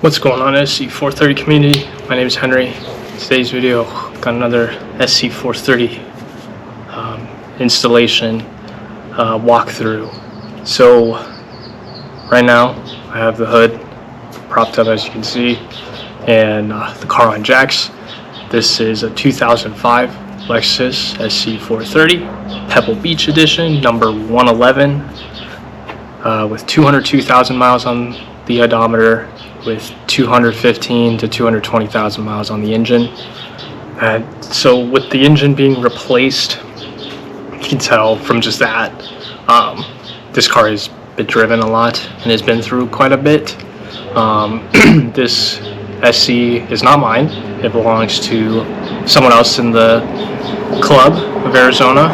What's going on, SC430 community? My name is Henry. Today's video, got another SC430 installation walkthrough. So right now I have the hood propped up, as you can see, and the car on jacks. This is a 2005 Lexus SC430 Pebble Beach edition, number 111, with 202,000 miles on the odometer, with 215 to 220,000 miles on the engine. So with the engine being replaced, you can tell from just that, this car has been driven a lot and has been through quite a bit. This SC is not mine. It belongs to someone else in the club of Arizona.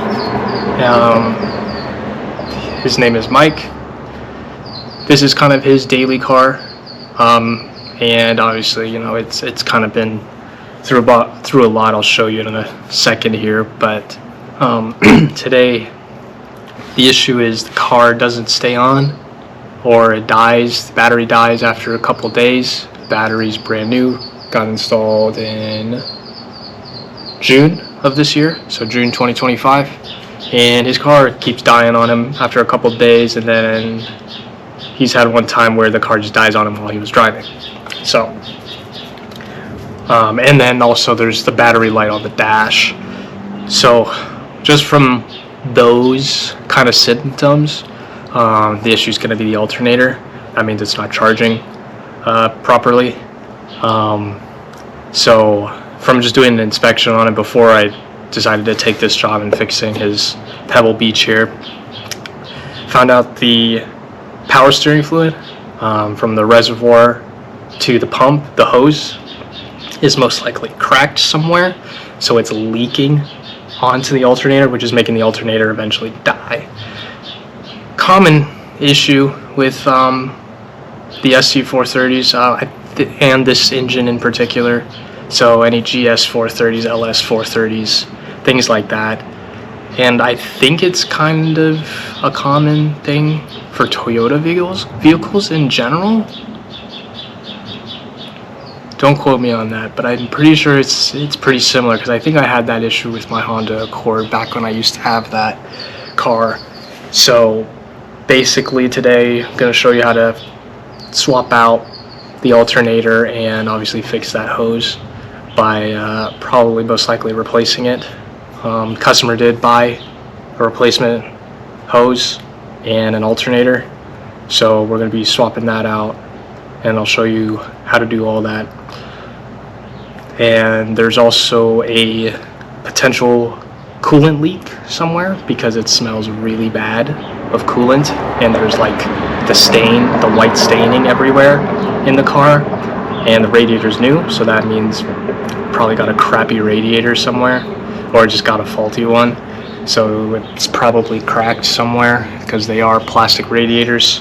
His name is Mike. This is kind of his daily car. And obviously, you know, it's kind of been through a lot. I'll show you in a second here, but today the issue is the car doesn't stay on, or it dies. The battery dies after a couple days. The battery's brand new, got installed in June of this year, so June 2025, and his car keeps dying on him after a couple days, and then he's had one time where the car just dies on him while he was driving. So, and then also there's the battery light on the dash. So, just from those kind of symptoms, the issue is going to be the alternator. That means it's not charging properly. So, from just doing an inspection on it before I decided to take this job and fixing his Pebble Beach here, found out the power steering fluid from the reservoir to the pump, the hose, is most likely cracked somewhere, so it's leaking onto the alternator, which is making the alternator eventually die. Common issue with the SC430s and this engine in particular, so any GS430s, LS430s, things like that. And I think it's kind of a common thing for Toyota vehicles in general. Don't quote me on that, but I'm pretty sure it's pretty similar, because I think I had that issue with my Honda Accord back when I used to have that car. So basically today I'm going to show you how to swap out the alternator and obviously fix that hose by probably most likely replacing it. Customer did buy a replacement hose and an alternator, so we're going to be swapping that out, and I'll show you how to do all that. And there's also a potential coolant leak somewhere, because it smells really bad of coolant, and there's like the white staining everywhere in the car, and the radiator's new, so that means probably got a crappy radiator somewhere, or just got a faulty one. So it's probably cracked somewhere, because they are plastic radiators.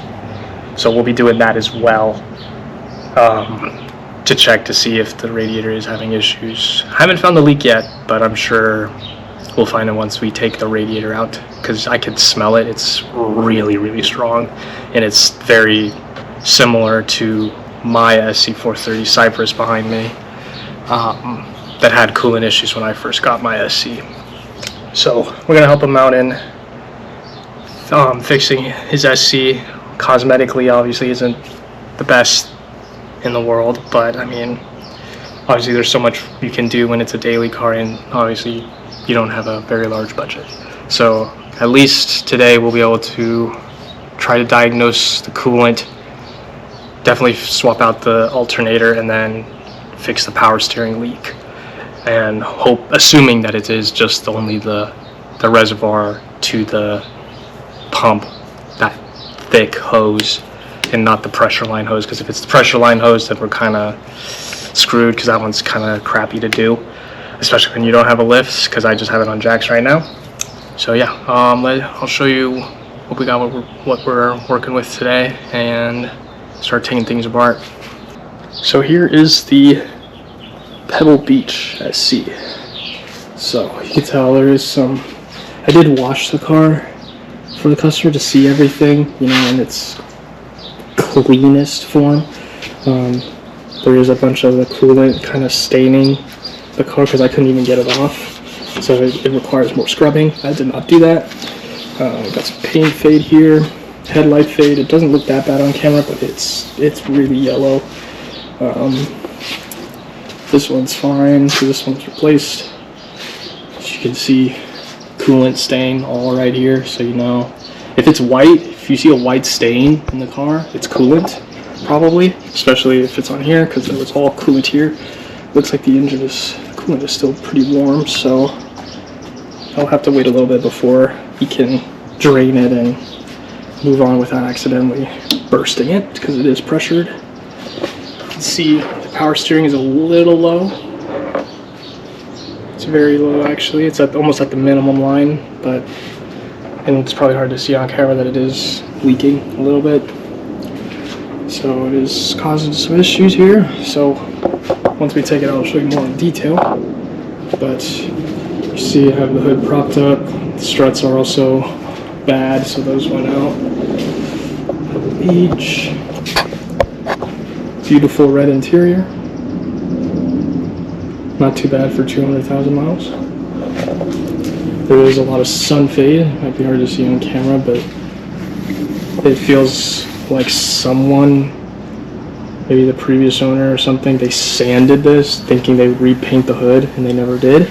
So we'll be doing that as well, to check to see if the radiator is having issues. I haven't found the leak yet, but I'm sure we'll find it once we take the radiator out, because I can smell it. It's really, really strong, and it's very similar to my SC430 Cypress behind me, that had coolant issues when I first got my SC. So we're gonna help him out in fixing his SC. Cosmetically, obviously, isn't the best in the world, but I mean, obviously there's so much you can do when it's a daily car, and obviously you don't have a very large budget. So at least today we'll be able to try to diagnose the coolant, definitely swap out the alternator, and then fix the power steering leak. And assuming that it is just only the reservoir to the pump, that thick hose, and not the pressure line hose, because if it's the pressure line hose, then we're kind of screwed, because that one's kind of crappy to do, especially when you don't have a lift, because I just have it on jacks right now. So yeah, I'll show you what we got, what we're working with today, and start taking things apart. So here is the Pebble Beach SC. So you can tell there is some, I did wash the car for the customer to see everything, you know, in its cleanest form. there is a bunch of the coolant kind of staining the car because I couldn't even get it off. So it requires more scrubbing. I did not do that. Got some paint fade here, headlight fade. It doesn't look that bad on camera, but it's really yellow. This one's fine. So this one's replaced. As you can see, coolant stain all right here. So you know, if it's white, if you see a white stain in the car, it's coolant, probably. Especially if it's on here, because it was all coolant here. Looks like the coolant is still pretty warm, so I'll have to wait a little bit before you can drain it and move on without accidentally bursting it, because it is pressured. You can see the power steering is a little low. It's very low actually. It's almost at the minimum line, and it's probably hard to see on camera that it is leaking a little bit. So it is causing some issues here. So once we take it out, I'll show you more in detail. But you see I have the hood propped up. The struts are also bad, so those went out. Each beautiful red interior. Not too bad for 200,000 miles. There is a lot of sun fade. It might be hard to see on camera, but it feels like someone, maybe the previous owner or something, they sanded this thinking they would repaint the hood, and they never did,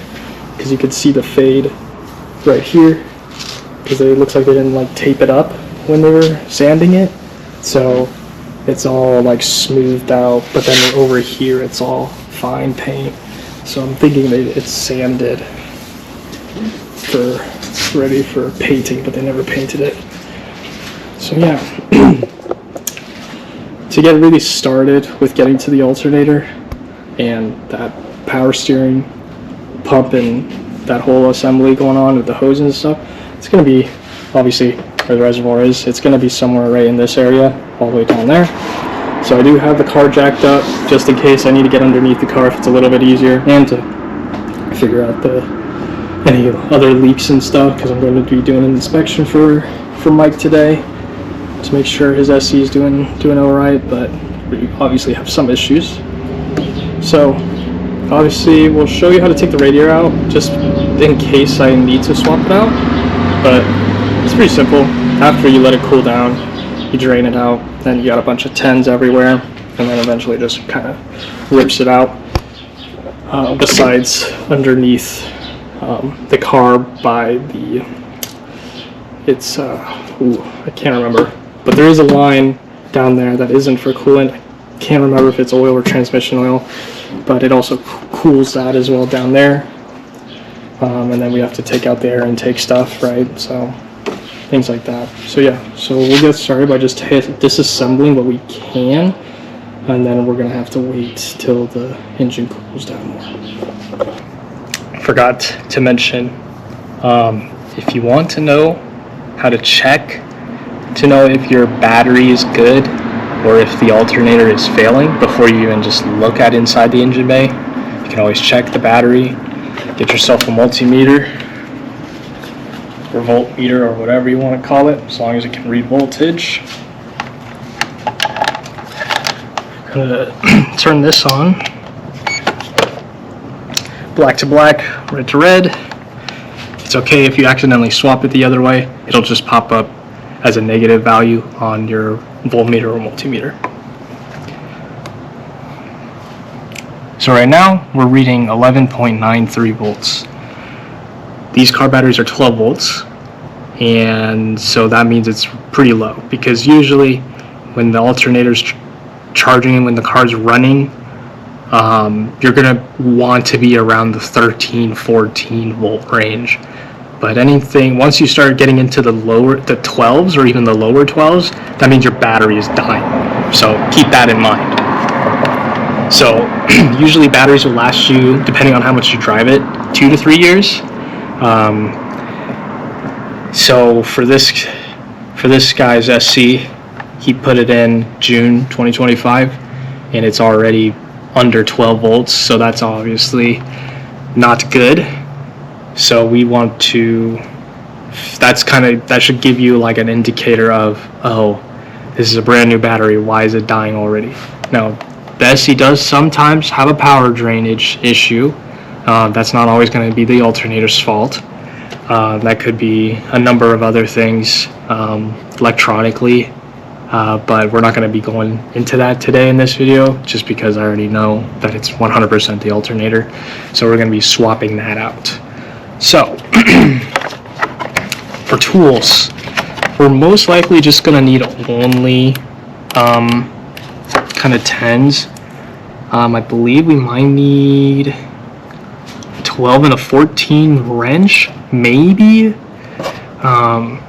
because you could see the fade right here, because it looks like they didn't like tape it up when they were sanding it, so it's all like smoothed out, but then over here it's all fine paint. So I'm thinking that it's sanded ready for painting, but they never painted it. So yeah, to get really started with getting to the alternator and that power steering pump and that whole assembly going on with the hose and stuff, it's going to be, obviously where the reservoir is, it's going to be somewhere right in this area, all the way down there. So I do have the car jacked up just in case I need to get underneath the car if it's a little bit easier, and to figure out any other leaks and stuff, because I'm going to be doing an inspection for Mike today to make sure his SC is doing alright, but we obviously have some issues. So obviously we'll show you how to take the radiator out just in case I need to swap it out, but it's pretty simple. After you let it cool down, you drain it out, then you got a bunch of 10s everywhere, and then eventually just kind of rips it out. Besides underneath the car by the, I can't remember, but there is a line down there that isn't for coolant. I can't remember if it's oil or transmission oil, but it also cools that as well down there. And then we have to take out the air intake stuff, right? So things like that. So yeah, so we'll get started by just disassembling what we can, and then we're gonna have to wait till the engine cools down more. Forgot to mention, if you want to know how to check to know if your battery is good or if the alternator is failing before you even just look at inside the engine bay, you can always check the battery, get yourself a multimeter or voltmeter or whatever you want to call it, as long as it can read voltage. I'm gonna turn this on. Black to black, red to red. It's okay if you accidentally swap it the other way. It'll just pop up as a negative value on your voltmeter or multimeter. So right now we're reading 11.93 volts. These car batteries are 12 volts, and so that means it's pretty low, because usually when the alternator's charging and when the car's running, you're gonna want to be around the 13-14 volt range. But anything, once you start getting into the 12s or even the lower 12s, that means your battery is dying. So keep that in mind. So usually batteries will last you, depending on how much you drive it, 2 to 3 years. So for this guy's SC, he put it in June 2025, and it's already under 12 volts, so that's obviously not good. So we want to, that should give you like an indicator of, oh, this is a brand new battery, why is it dying already? Now, The SC does sometimes have a power drainage issue. That's not always going to be the alternator's fault. That could be a number of other things electronically, but we're not going to be going into that today in this video, just because I already know that it's 100% the alternator. So we're going to be swapping that out. So for tools, we're most likely just going to need only kind of 10s. I believe we might need a 12 and a 14 wrench, maybe, but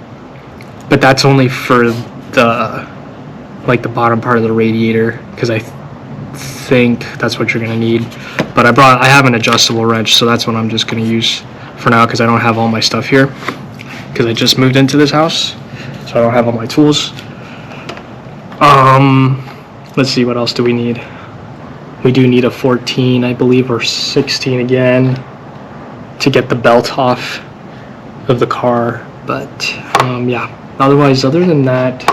that's only for the bottom part of the radiator, because I think that's what you're gonna need. But I have an adjustable wrench, so that's what I'm just gonna use for now, because I don't have all my stuff here, because I just moved into this house, so I don't have all my tools. Let's see, what else do we need? We do need a 14, I believe, or 16 again, to get the belt off of the car. But yeah, otherwise, other than that,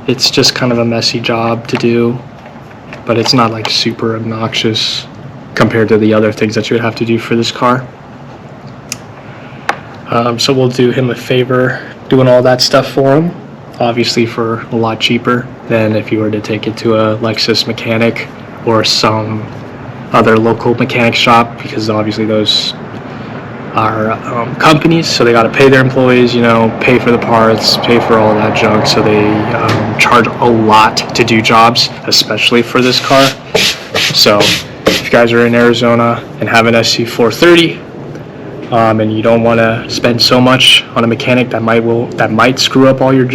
it's just kind of a messy job to do, but it's not like super obnoxious compared to the other things that you would have to do for this car. So we'll do him a favor doing all that stuff for him, obviously for a lot cheaper than if you were to take it to a Lexus mechanic or some other local mechanic shop, because obviously those are companies, so they got to pay their employees, you know, pay for the parts, pay for all that junk, so they charge a lot to do jobs, especially for this car. So if you guys are in Arizona and have an SC430 and you don't want to spend so much on a mechanic that might screw up all your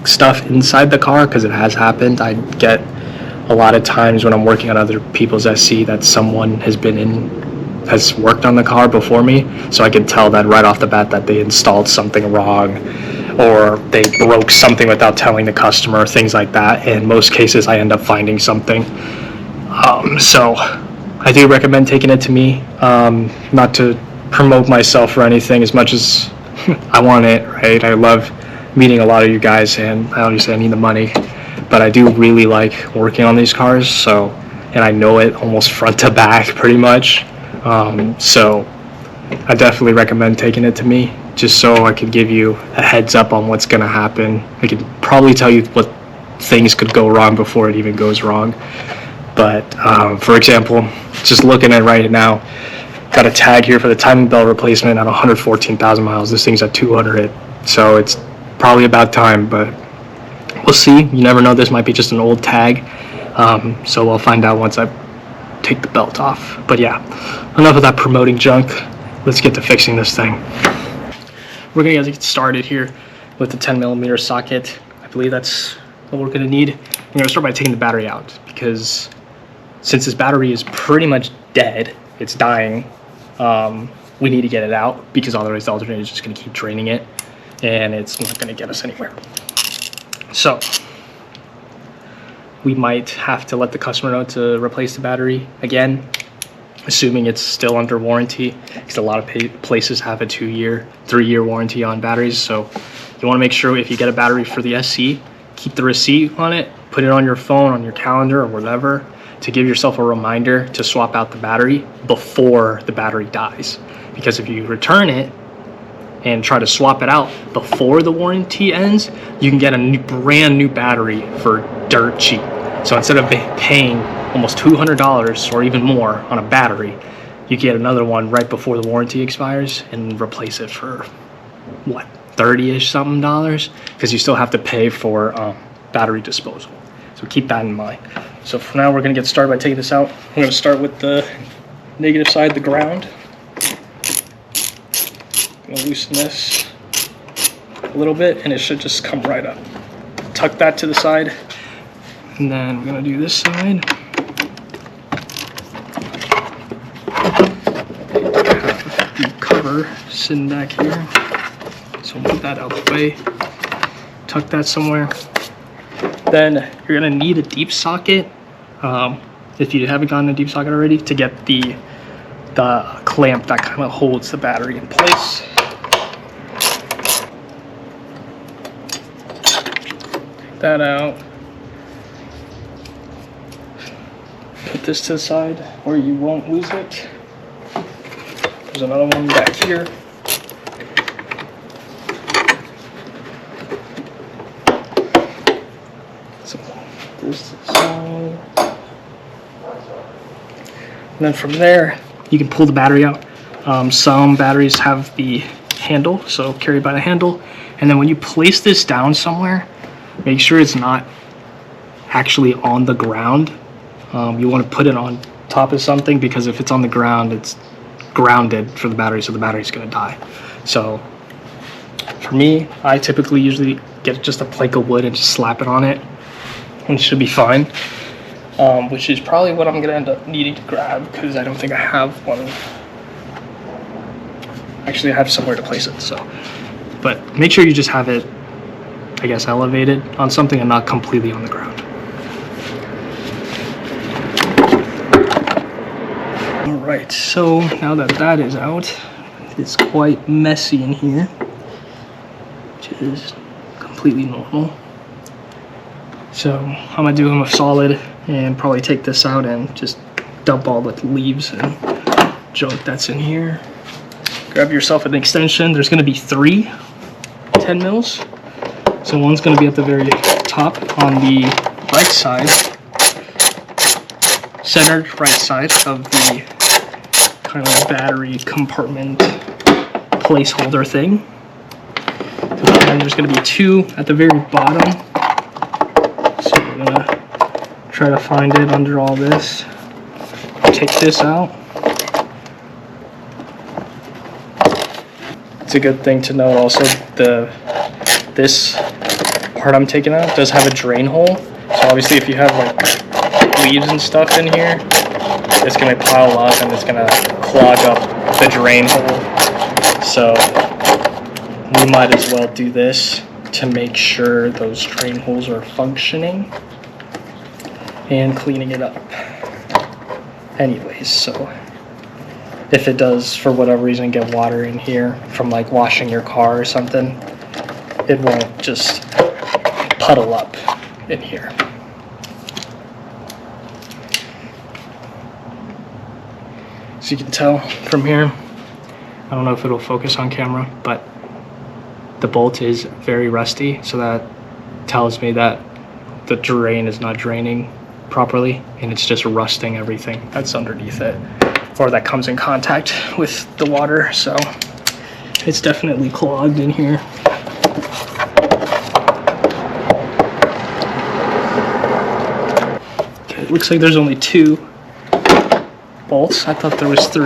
stuff inside the car, because it has happened. I get a lot of times when I'm working on other people's SC that someone has worked on the car before me, so I can tell that right off the bat that they installed something wrong, or they broke something without telling the customer, things like that. In most cases, I end up finding something. So I do recommend taking it to me, not to promote myself or anything, as much as I want it, right? I love meeting a lot of you guys, and obviously I need the money, but I do really like working on these cars, so, and I know it almost front to back pretty much. So I definitely recommend taking it to me, just so I could give you a heads up on what's going to happen. I could probably tell you what things could go wrong before it even goes wrong. But for example, just looking at right now, got a tag here for the timing belt replacement at 114,000 miles. This thing's at 200, so it's probably about time, but we'll see. You never know, this might be just an old tag, so we'll find out once I take the belt off. But yeah, enough of that promoting junk. Let's get to fixing this thing. We're gonna get started here with the 10mm socket. I believe that's what we're gonna need. We're gonna start by taking the battery out, because since this battery is pretty much dead, it's dying, we need to get it out, because otherwise the alternator is just gonna keep draining it, and it's not gonna get us anywhere. So we might have to let the customer know to replace the battery again, assuming it's still under warranty, because a lot of places have a 2-year, 3-year warranty on batteries. So you want to make sure if you get a battery for the SC, keep the receipt on it, put it on your phone, on your calendar, or whatever, to give yourself a reminder to swap out the battery before the battery dies. Because if you return it and try to swap it out before the warranty ends, you can get a brand new battery for dirt cheap. So instead of paying almost $200 or even more on a battery, you get another one right before the warranty expires and replace it for what, 30-ish something dollars, because you still have to pay for battery disposal. So keep that in mind. So for now, we're gonna get started by taking this out. I'm gonna start with the negative side, the ground. I'm gonna loosen this a little bit, and it should just come right up. Tuck that to the side, and then we're gonna do this side. Have the cover sitting back here, so move that out of the way. Tuck that somewhere. Then you're gonna need a deep socket, if you haven't gotten a deep socket already, to get the clamp that kind of holds the battery in place. Take that out. Put this to the side where you won't lose it. There's another one back here. So this to the side. And then from there, you can pull the battery out. Some batteries have the handle, so carried by the handle. And then when you place this down somewhere, make sure it's not actually on the ground. You want to put it on top of something, because if it's on the ground, it's grounded for the battery, so the battery's going to die. So for me, I typically usually get just a plank of wood and just slap it on it, and it should be fine. Which is probably what I'm going to end up needing to grab, because I don't think I have one. Actually, I have somewhere to place it, so. But make sure you just have it, I guess, elevated on something and not completely on the ground. Alright, so now that that is out, it's quite messy in here, which is completely normal. So I'm going to do him a solid and probably take this out and just dump all the leaves and junk that's in here. Grab yourself an extension. There's going to be 3 10 mils. So one's going to be at the very top on the right side, centered right side of the kind of battery compartment placeholder thing. And there's going to be 2 at the very bottom. So we're going to try to find it under all this. Take this out. It's a good thing to note also, this part I'm taking out does have a drain hole. So obviously if you have like leaves and stuff in here, it's going to pile up and it's going to clog up the drain hole. So we might as well do this to make sure those drain holes are functioning and cleaning it up. Anyways, so if it does for whatever reason get water in here from like washing your car or something, it won't just puddle up in here. So you can tell from here, I don't know if it'll focus on camera, but the bolt is very rusty, so that tells me that the drain is not draining properly and it's just rusting everything that's underneath it, or that comes in contact with the water. So it's definitely clogged in here. Okay, it looks like there's only 2 bolts. I thought there was 3,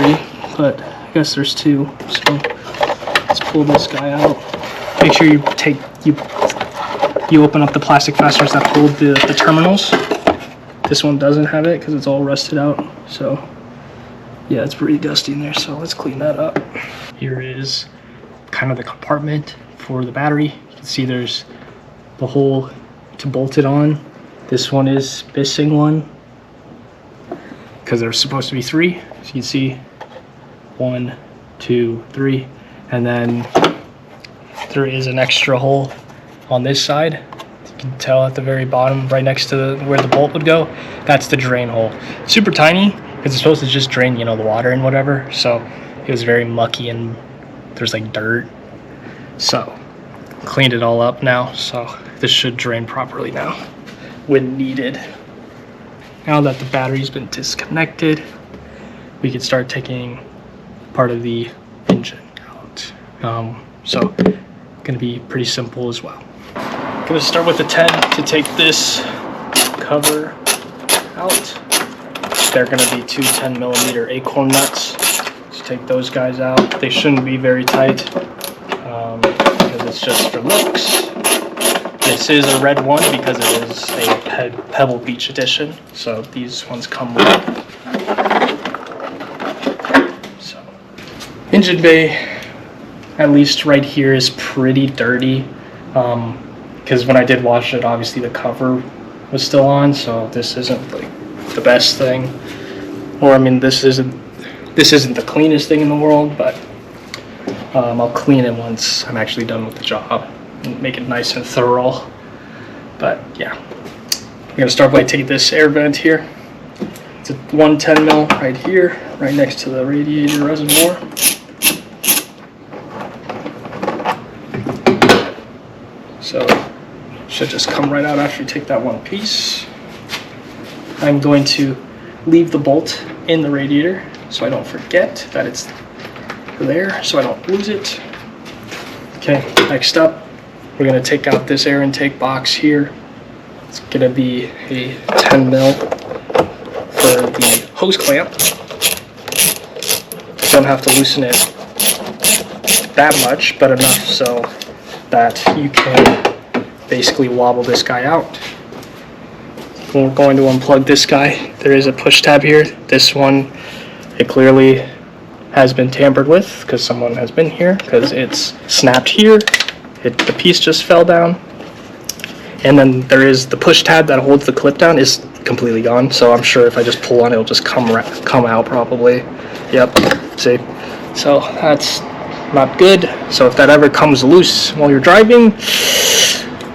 but I guess there's 2. So let's pull this guy out. Make sure you open up the plastic fasteners that hold the terminals. This one doesn't have it because it's all rusted out. So yeah, it's pretty dusty in there, so let's clean that up. Here is kind of the compartment for the battery. You can see there's the hole to bolt it on. This one is missing one because there's supposed to be 3. So you can see 1, 2, 3, and then there is an extra hole on this side. You can tell at the very bottom, right next to where the bolt would go, that's the drain hole. Super tiny, because it's supposed to just drain, you know, the water and whatever. So it was very mucky and there's like dirt. So cleaned it all up now. So this should drain properly now when needed. Now that the battery's been disconnected, we can start taking part of the engine out. So gonna be pretty simple as well. Gonna start with the 10 to take this cover out. They're going to be 2 10mm acorn nuts. Let's take those guys out. They shouldn't be very tight because it's just for looks. This is a red one because it is a Pebble Beach edition, so these ones come with it. So, engine bay, at least right here, is pretty dirty because when I did wash it, obviously the cover was still on, so this isn't like the best thing, or I mean this isn't the cleanest thing in the world, but I'll clean it once I'm actually done with the job and make it nice and thorough. But yeah, I'm gonna start by taking this air vent here It's a 110 mil right here, right next to the radiator reservoir. So should just come right out after you take that one piece. I'm going to leave the bolt in the radiator so I don't forget that it's there, so I don't lose it. Okay, next up, we're going to take out this air intake box here. It's going to be a 10 mil for the hose clamp. Don't have to loosen it that much, but enough so that you can basically wobble this guy out. We're going to unplug this guy. There is a push tab here. This one, it clearly has been tampered with because someone has been here, because it's snapped here. The piece just fell down. And then there is the push tab that holds the clip down is completely gone. So I'm sure if I just pull on it, it'll just come out probably. Yep, see? So that's not good. So if that ever comes loose while you're driving,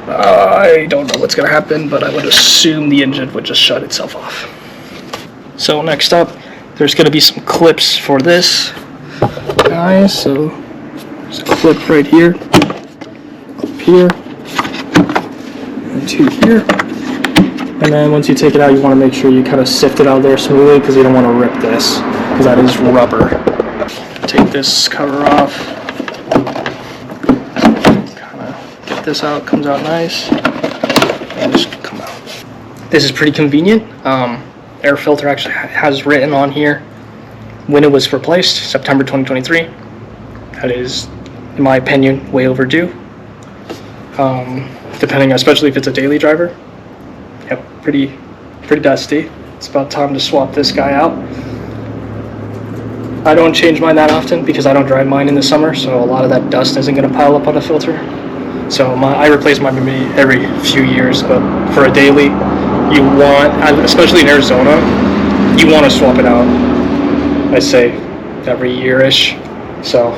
I don't know what's gonna happen, but I would assume the engine would just shut itself off. So next up, there's gonna be some clips for this guys. So there's a clip right here, clip here, and two here. And then once you take it out, you want to make sure you kind of sift it out there smoothly, because you don't want to rip this, because that is rubber. Take this cover off. Kind of get this out, comes out nice, and this can come out. This is pretty convenient. Air filter actually has written on here when it was replaced, September 2023. That is, in my opinion, way overdue. Depending, especially if it's a daily driver. Yep, pretty dusty. It's about time to swap this guy out. I don't change mine that often because I don't drive mine in the summer, so a lot of that dust isn't going to pile up on the filter. So I replace mine maybe every few years, but for a daily, you want, especially in Arizona, you want to swap it out, I say, every year-ish. So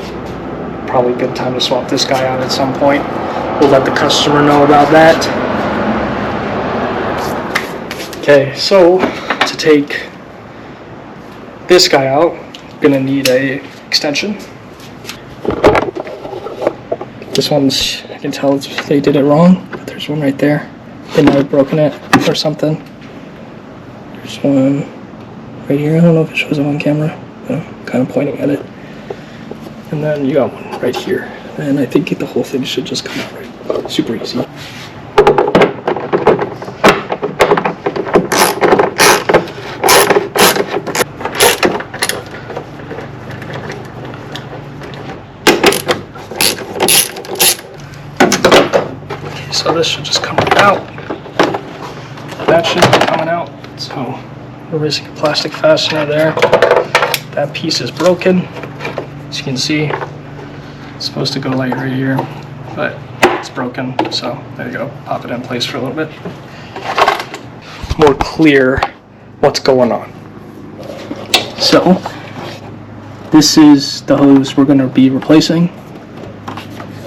probably a good time to swap this guy out at some point. We'll let the customer know about that. Okay, so to take this guy out, I'm gonna need a extension. This one's, I can tell they did it wrong, but there's one right there. They might have broken it or something. There's one right here. I don't know if it shows it on camera, but I'm kind of pointing at it. And then you got one right here. And I think the whole thing should just come out right. Super easy. Okay, so this should just come right out. That should be coming out. So we're missing a plastic fastener there. That piece is broken. As you can see, it's supposed to go like right here, but it's broken. So there you go. Pop it in place for a little bit. More clear what's going on. So this is the hose we're going to be replacing.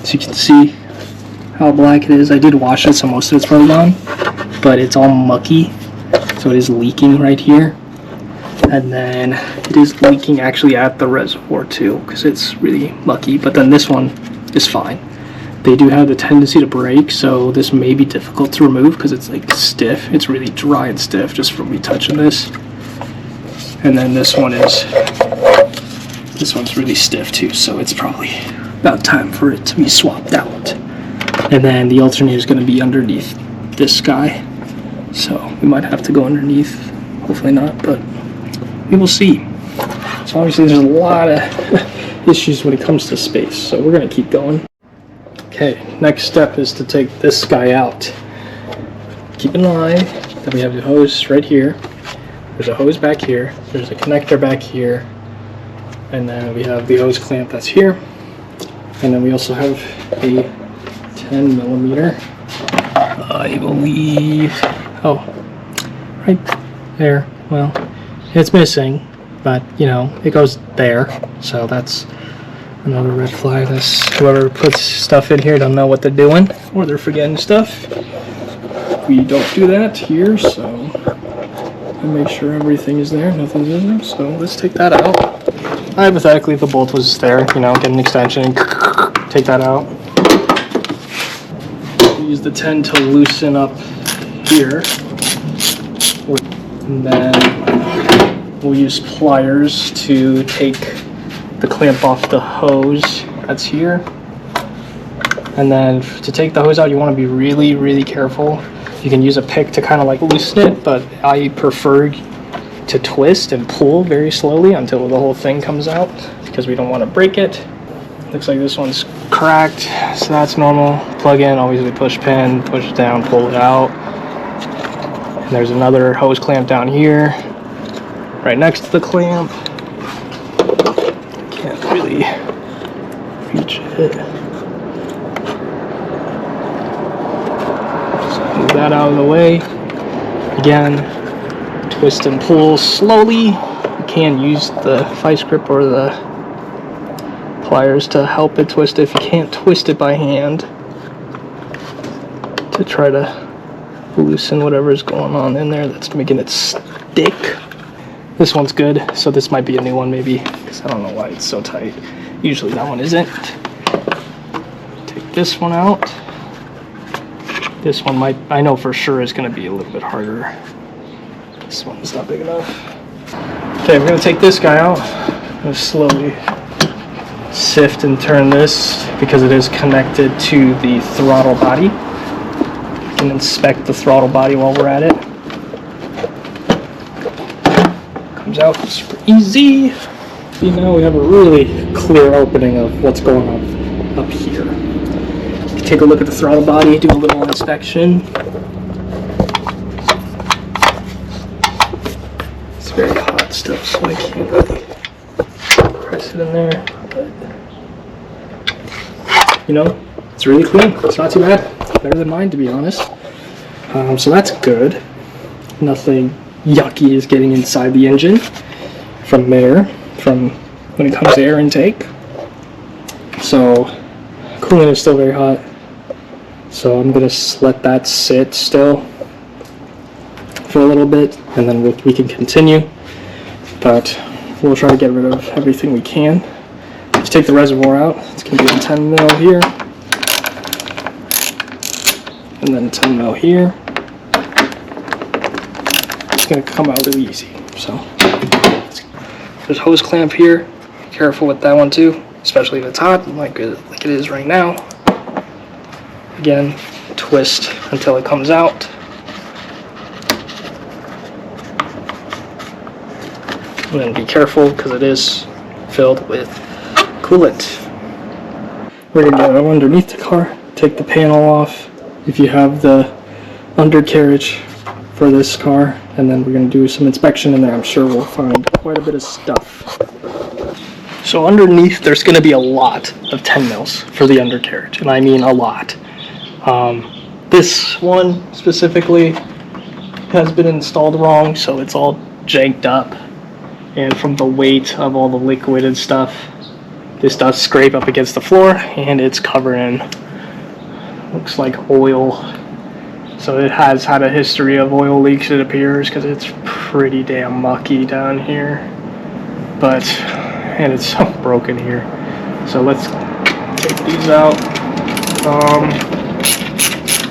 As you can see how black it is. I did wash it, so most of it's probably gone, but it's all mucky, so it is leaking right here. And then it is leaking actually at the reservoir too, because it's really mucky, but then this one is fine. They do have the tendency to break, so this may be difficult to remove because it's like stiff. It's really dry and stiff just from me touching this. And then this one's really stiff too, so it's probably about time for it to be swapped out. And then the alternator is going to be underneath this guy, so we might have to go underneath. Hopefully not, but we will see. So obviously there's a lot of issues when it comes to space, so we're going to keep going. Okay, next step is to take this guy out. Keep in mind that we have the hose right here. There's a hose back here. There's a connector back here. And then we have the hose clamp that's here. And then we also have a 10 millimeter. I believe, oh, right there. Well, it's missing, but you know, it goes there. So that's another red flag. That's whoever puts stuff in here don't know what they're doing, or they're forgetting stuff. We don't do that here, so and make sure everything is there, nothing's missing. So let's take that out. Hypothetically, if the bolt was there, you know, get an extension, take that out. Use the 10 to loosen up here. And then we'll use pliers to take the clamp off the hose that's here. And then to take the hose out, you want to be really, really careful. You can use a pick to kind of like loosen it, but I prefer to twist and pull very slowly until the whole thing comes out because we don't want to break it. Looks like this one's cracked, so that's normal. Plug in, obviously push pin, push down, pull it out. And there's another hose clamp down here, right next to the clamp. Can't really reach it. Just move that out of the way. Again, twist and pull slowly. You can use the vice grip or the pliers to help it twist if you can't twist it by hand, to try to loosen whatever's going on in there that's making it stick. This one's good, so this might be a new one maybe, because I don't know why it's so tight. Usually that one isn't. Take this one out. This one might, I know for sure, is going to be a little bit harder. This one's not big enough. Okay, we're going to take this guy out. I'm going to slowly sift and turn this because it is connected to the throttle body. You can inspect the throttle body while we're at it. Comes out super easy. See, now we have a really clear opening of what's going on up here. You can take a look at the throttle body, do a little inspection. It's very hot still, so I can't really press it in there. But, you know, it's really clean. It's not too bad. Better than mine, to be honest. So that's good. Nothing yucky is getting inside the engine from there, from when it comes to air intake. So coolant is still very hot. So I'm gonna let that sit still for a little bit, and then we can continue. But we'll try to get rid of everything we can. Let's take the reservoir out. It's going to be a 10 mil here, and then 10 mil here. It's going to come out really easy. So there's a hose clamp here. Be careful with that one too, especially if it's hot, like it is right now. Again, twist until it comes out. And then be careful because it is filled with coolant. We're going to go underneath the car, take the panel off if you have the undercarriage for this car, and then we're going to do some inspection in there. I'm sure we'll find quite a bit of stuff. So underneath there's going to be a lot of 10 mils for the undercarriage, and I mean a lot. This one specifically has been installed wrong, so it's all janked up. And from the weight of all the liquid and stuff, this does scrape up against the floor, and it's covered in, looks like oil. So it has had a history of oil leaks, it appears, because it's pretty damn mucky down here. But, and it's so broken here. So let's take these out.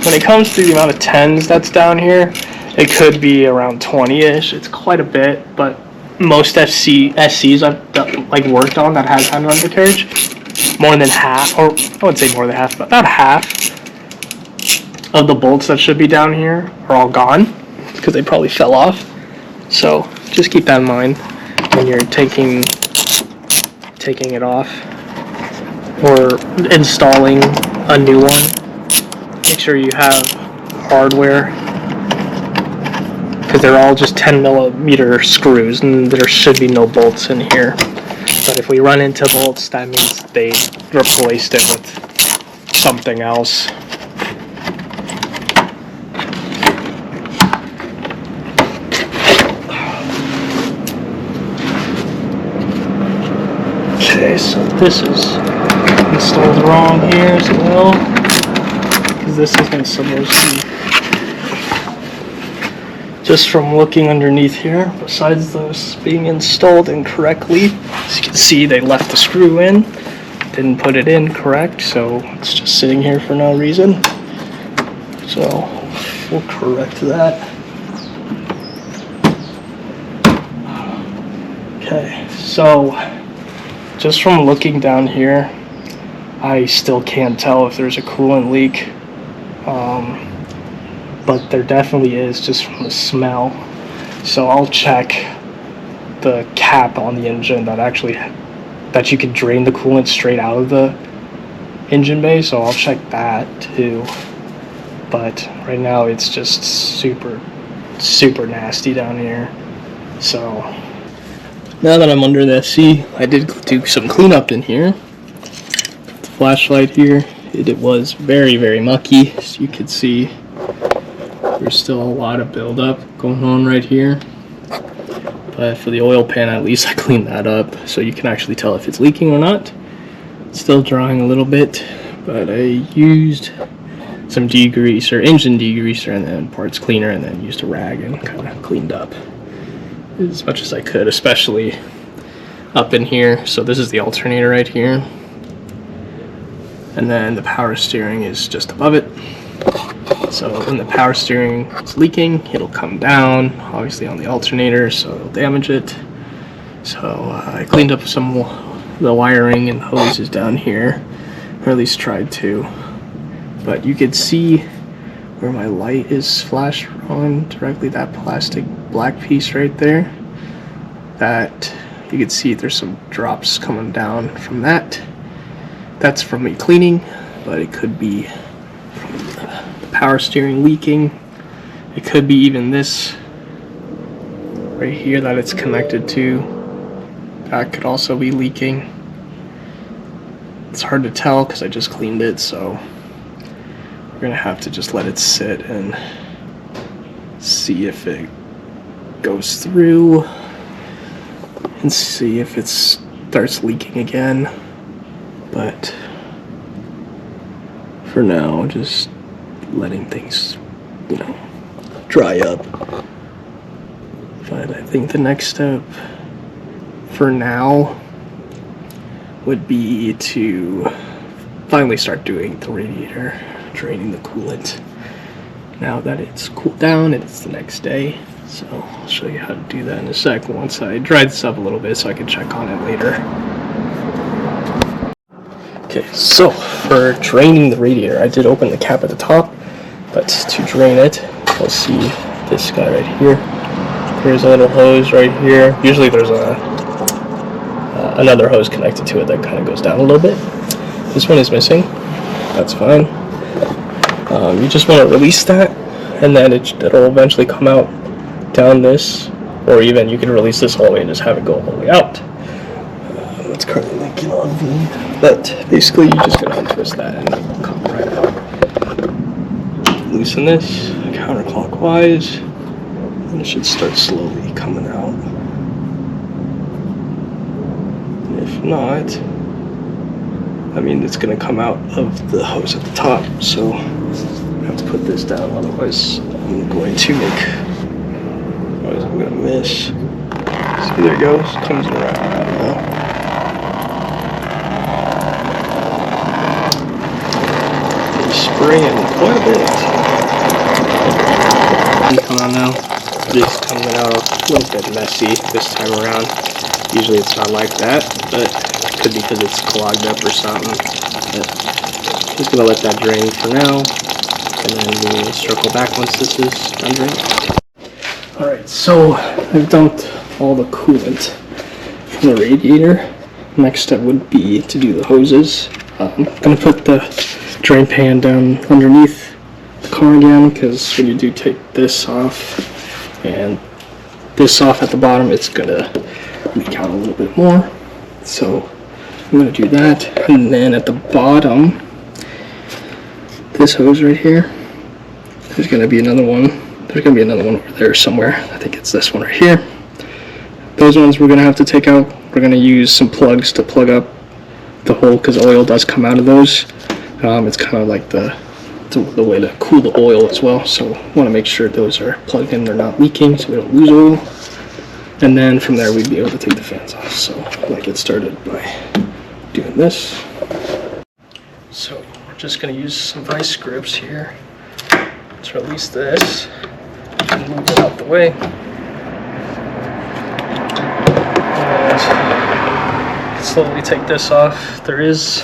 When it comes to the amount of 10s that's down here, it could be around 20-ish. It's quite a bit, but most SCs I've worked on that has had an undercarriage, more than half, or I would say more than half, but about half of the bolts that should be down here are all gone because they probably fell off. So just keep that in mind when you're taking it off or installing a new one. Make sure you have hardware, because they're all just 10 millimeter screws and there should be no bolts in here. But if we run into bolts, that means they replaced it with something else. Okay, so this is installed wrong here as well, because this isn't supposed to just from looking underneath here, besides those being installed incorrectly, as you can see, they left the screw in, didn't put it in correct, so it's just sitting here for no reason. So we'll correct that. Okay, so just from looking down here, I still can't tell if there's a coolant leak. But there definitely is, just from the smell. So I'll check the cap on the engine that you can drain the coolant straight out of the engine bay, so I'll check that too. But right now it's just super nasty down here. So now that I'm under the SC, I did do some cleanup in here. The flashlight here, it was very mucky, as you can see. There's still a lot of buildup going on right here, but for the oil pan, at least I cleaned that up, so you can actually tell if it's leaking or not. It's still drying a little bit, but I used some degreaser, engine degreaser, and then parts cleaner, and then used a rag and kind of cleaned up as much as I could, especially up in here. So this is the alternator right here, and then the power steering is just above it. So when the power steering is leaking, it'll come down, obviously on the alternator, so it'll damage it. So I cleaned up some of the wiring and hoses down here, or at least tried to. But you could see where my light is flashed on directly, that plastic black piece right there. That you can see there's some drops coming down from that. That's from me cleaning, but it could be power steering leaking. It could be even this right here that it's connected to. That could also be leaking. It's hard to tell because I just cleaned it, so we're gonna have to just let it sit and see if it goes through and see if it starts leaking again. But for now, just letting things, dry up. But I think the next step for now would be to finally start doing the radiator, draining the coolant. Now that it's cooled down, it's the next day, so I'll show you how to do that in a sec once I dry this up a little bit so I can check on it later. Okay, so for draining the radiator, I did open the cap at the top, but to drain it, we'll see this guy right here. There's a little hose right here. Usually there's another hose connected to it that kind of goes down a little bit. This one is missing. That's fine. You just want to release that, and then it'll eventually come out down this, or even you can release this all the way and just have it go all the way out. It's currently linking on V, but basically you just gotta untwist that and it'll come right out. Loosen this counterclockwise, and it should start slowly coming out. If not, it's gonna come out of the hose at the top, so I have to put this down, otherwise I'm going to miss. See, there it goes, comes around now. Spraying quite a bit. Come on now. It's coming out a little bit messy this time around. Usually it's not like that, but it could be because it's clogged up or something. But I'm just gonna let that drain for now, and then we'll circle back once this is done draining. Alright, so I've dumped all the coolant from the radiator. Next step would be to do the hoses. I'm gonna put the drain pan down underneath the car again, because when you do take this off and this off at the bottom, it's gonna leak out a little bit more. So I'm gonna do that, and then at the bottom, this hose right here, there's gonna be another one. There's gonna be another one over there somewhere. I think it's this one right here. Those ones we're gonna have to take out. We're gonna use some plugs to plug up the hole, because oil does come out of those. It's kind of like the the way to cool the oil as well. So want to make sure those are plugged in, they're not leaking, so we don't lose oil. And then from there we'd be able to take the fans off. So I'm gonna get started by doing this. So we're just gonna use some vice grips here to release this and move it out the way. And slowly take this off. There is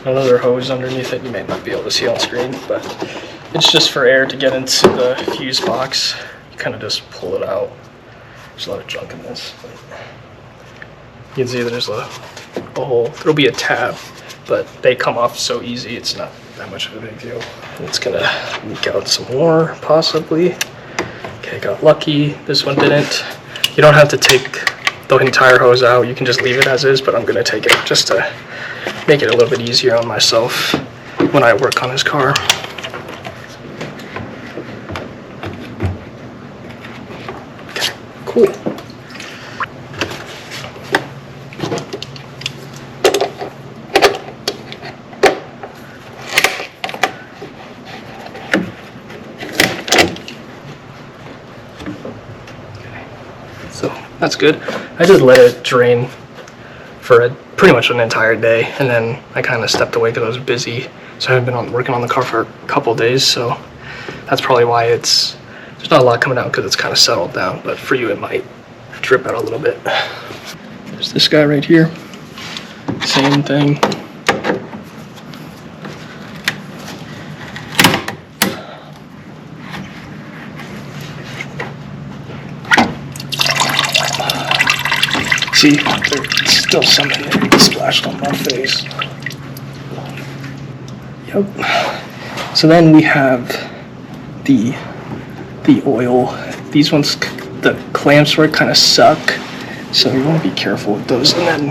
another hose underneath it. You may not be able to see on screen, but it's just for air to get into the fuse box. You kind of just pull it out. There's a lot of junk in this. But you can see there's a hole. There'll be a tab, but they come off so easy. It's not that much of a big deal. It's gonna leak out some more, possibly. Okay, got lucky. This one didn't. You don't have to take the entire hose out. You can just leave it as is, but I'm gonna take it just to make it a little bit easier on myself when I work on his car. Okay, cool. So that's good. I just let it drain for pretty much an entire day, and then I kind of stepped away because I was busy, so I haven't been working on the car for a couple days. So that's probably why there's not a lot coming out, because it's kind of settled down. But for you, it might drip out a little bit. There's this guy right here. Same thing. See, there's still some in there that splashed on my face. Yep. So then we have the oil. These ones, the clamps for it kind of suck, so you want to be careful with those. And then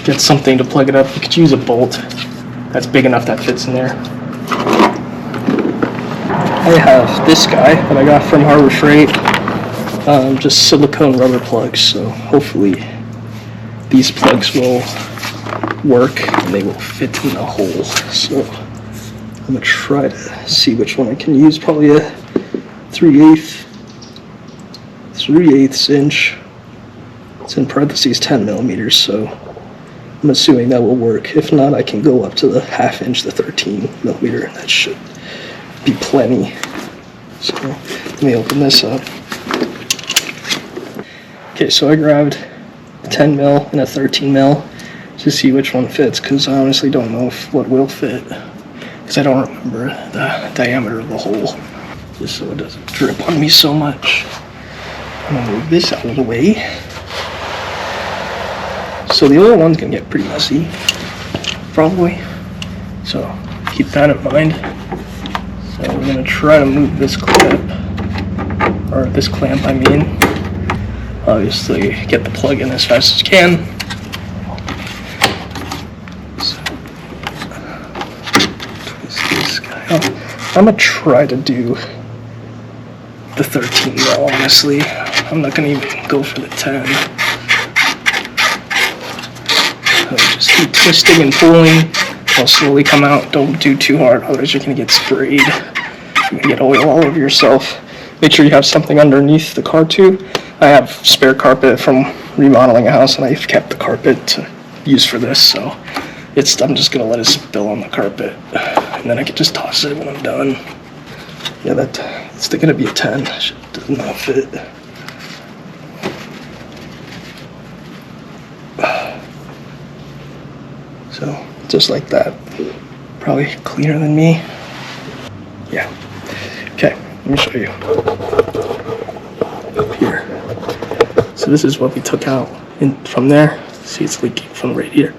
get something to plug it up. You could use a bolt that's big enough that fits in there. I have this guy that I got from Harbor Freight. Just silicone rubber plugs, so hopefully these plugs will work and they will fit in the hole. So I'm gonna try to see which one I can use. Probably a 3/8 inch. It's in parentheses 10 millimeters, so I'm assuming that will work. If not, I can go up to the 1/2 inch, the 13 millimeter. That should be plenty. So let me open this up. Okay, so I grabbed a 10 mil and a 13 mil to see which one fits, because I honestly don't know what will fit, because I don't remember the diameter of the hole, just so it doesn't drip on me so much. I'm gonna move this out of the way. So the oil one's gonna get pretty messy, probably, so keep that in mind. So we're gonna try to move this clip, or this clamp I mean. Obviously get the plug in as fast as you can. So, twist this guy up. I'm gonna try to do the 13 mil, honestly. I'm not gonna even go for the 10. So just keep twisting and pulling. It'll slowly come out. Don't do too hard, otherwise you're gonna get sprayed. You're gonna get oil all over yourself. Make sure you have something underneath the car too. I have spare carpet from remodeling a house, and I've kept the carpet to use for this, so I'm just gonna let it spill on the carpet, and then I can just toss it when I'm done. Yeah, it's gonna be a 10. It does not fit. So just like that. Probably cleaner than me. Yeah. Okay, let me show you. Up here. So this is what we took out from there. See, it's leaking from the radiator.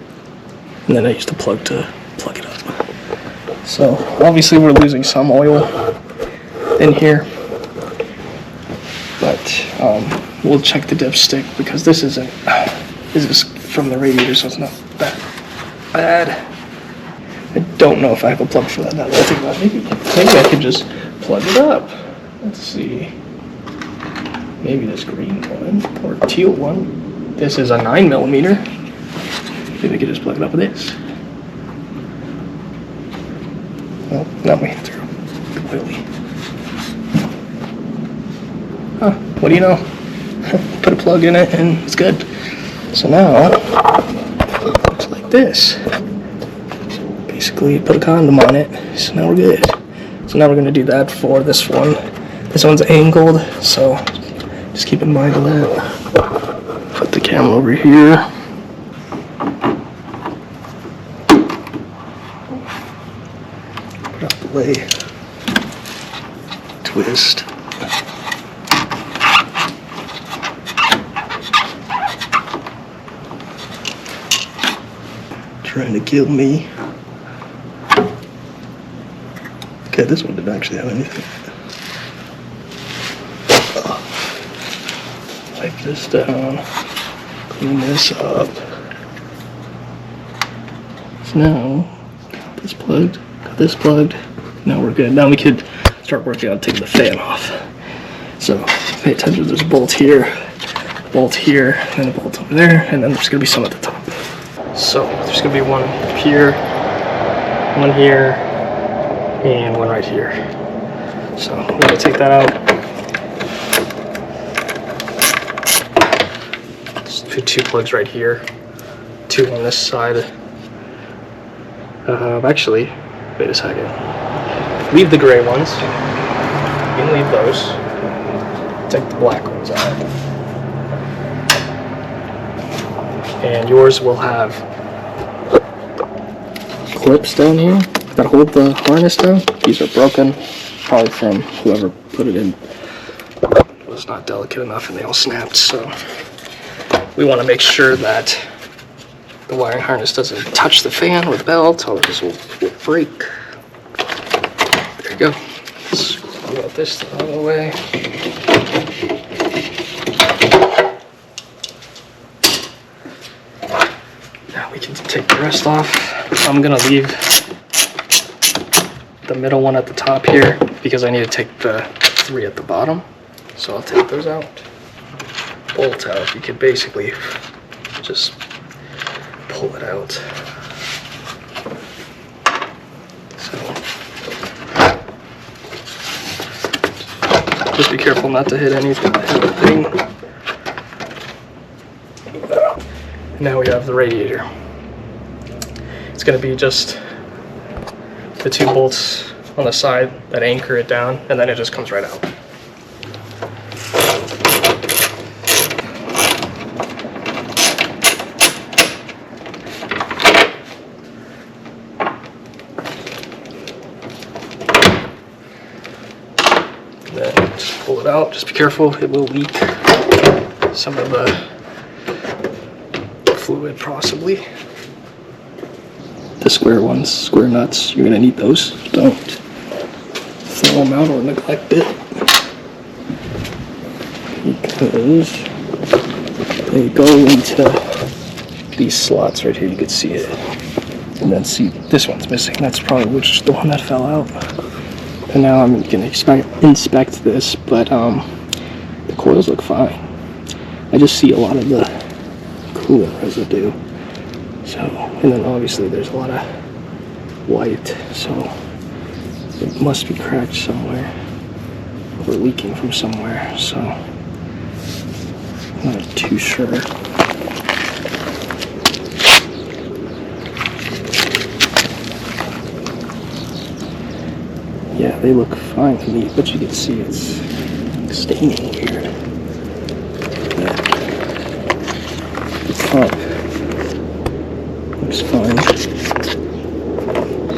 And then I used to plug it up. So obviously we're losing some oil in here, but we'll check the dipstick, because this is from the radiator, so it's not that bad. I don't know if I have a plug for that now that I think about it. Maybe I could just plug it up. Let's see. Maybe this green one or teal one. This is a 9 millimeter. Maybe I could just plug it up with this. Well, not way through. oily. Huh, what do you know? Put a plug in it and it's good. So now, it looks like this. Basically, put a condom on it, so now we're good. So now we're gonna do that for this one. This one's angled, so just keep in mind of that. Put the camera over here. Put out the way. Twist. Trying to kill me. Okay, this one didn't actually have anything. Wipe this down. Clean this up. So now, got this plugged, got this plugged. Now we're good. Now we could start working on taking the fan off. So pay attention, there's a bolt here, and a bolt over there, and then there's gonna be some at the top. So there's gonna be one here, and one right here. So we're gonna take that out. Just put 2 plugs right here, 2 on this side. Actually, wait a second. Leave the gray ones. You can leave those. Take the black ones out. And yours will have clips down here that hold the harness down. These are broken, probably from whoever put it in. It was not delicate enough and they all snapped, so we want to make sure that the wiring harness doesn't touch the fan or the belt, otherwise will break. There you go. Screw out this out of the way. Now we can take the rest off. I'm gonna leave the middle one at the top here because I need to take the 3 at the bottom. So I'll take those out. Bolt out. You could basically just pull it out. So just be careful not to hit anything. Now we have the radiator. It's going to be just the 2 bolts on the side that anchor it down, and then it just comes right out. Then just pull it out. Just be careful, it will leak some of the fluid possibly. The square ones, square nuts, you're gonna need those. Don't throw them out or neglect it, because they go into these slots right here. You can see it, and then see this one's missing. That's probably the one that fell out. And now I'm gonna inspect this, but the coils look fine. I just see a lot of the coolant residue. So, and then obviously there's a lot of white, so it must be cracked somewhere or leaking from somewhere, so I'm not too sure. Yeah, they look fine to me, but you can see it's staining weird. The top looks fine.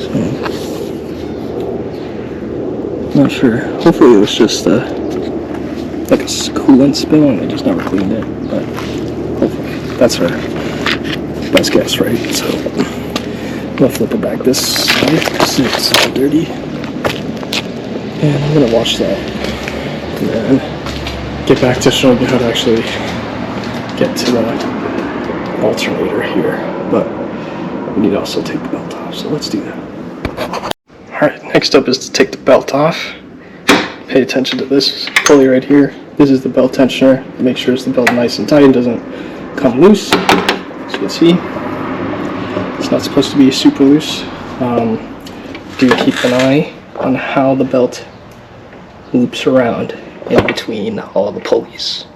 So, not sure. Hopefully it was just like a coolant spill and they just never cleaned it, but hopefully that's our best guess, right? So I'm gonna flip it back this side because it's all dirty. And I'm gonna wash that and then get back to showing you how to actually get to the alternator here. But we need to also take the belt off, so let's do that. Alright, next up is to take the belt off. Pay attention to this pulley right here. This is the belt tensioner. Make sure it's the belt nice and tight and doesn't come loose. As you can see, it's not supposed to be super loose. Do keep an eye on how the belt loops around in between all the pulleys.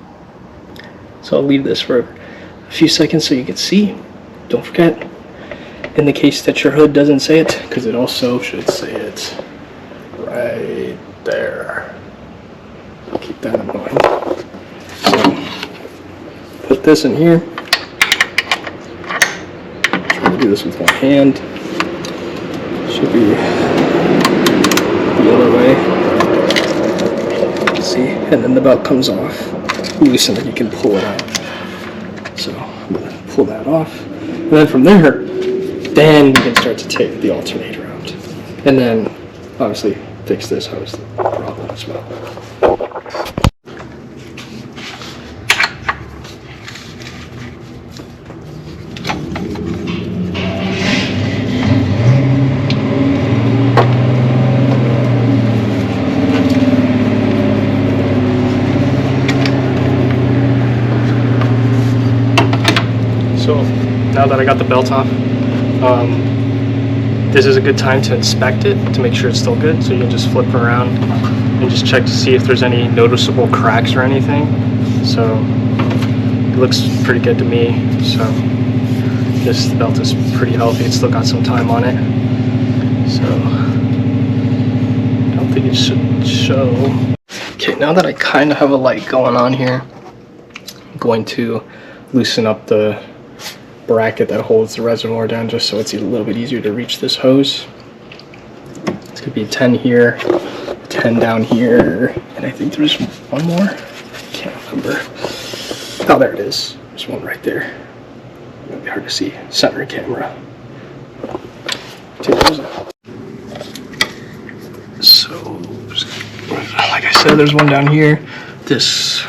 So I'll leave this for a few seconds so you can see. Don't forget, in the case that your hood doesn't say it, because it also should say it right there. Keep that in mind. So, put this in here. Try to do this with one hand. Should be the other way. See, and then the belt comes off, loose, and then you can pull it out. So I'm gonna pull that off, and then from there, then you can start to take the alternator out, and then obviously fix this hose problem as well. So now that I got the belt off, this is a good time to inspect it to make sure it's still good. So you can just flip it around and just check to see if there's any noticeable cracks or anything. So it looks pretty good to me. So this belt is pretty healthy. It's still got some time on it. So I don't think it should show. Okay, now that I kind of have a light going on here, I'm going to loosen up the bracket that holds the reservoir down just so it's a little bit easier to reach this hose. It's gonna be 10 here, 10 down here, and I think there's one more. I can't remember. Oh, there it is. There's one right there. It might be hard to see. Center camera. Take those out. So, like I said, there's one down here. This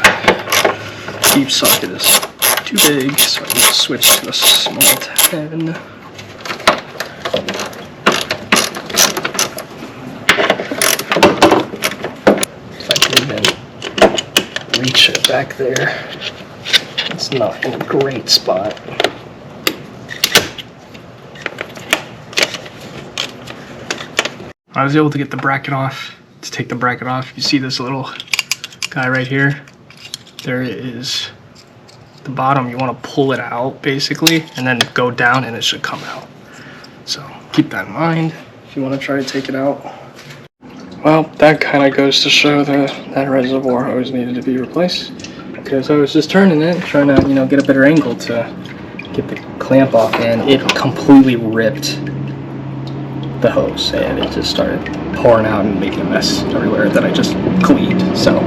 deep socket is too big, so I need to switch to a small 10. If I can even reach it back there. It's not in a great spot. I was able to get the bracket off. To take the bracket off, you see this little guy right here? There it is. The bottom, you want to pull it out basically and then go down and it should come out. So keep that in mind if you want to try to take it out. Well, that kind of goes to show that reservoir hose needed to be replaced, because I was just turning it, trying to, you know, get a better angle to get the clamp off, and it completely ripped the hose and it just started pouring out and making a mess everywhere that I just cleaned. So,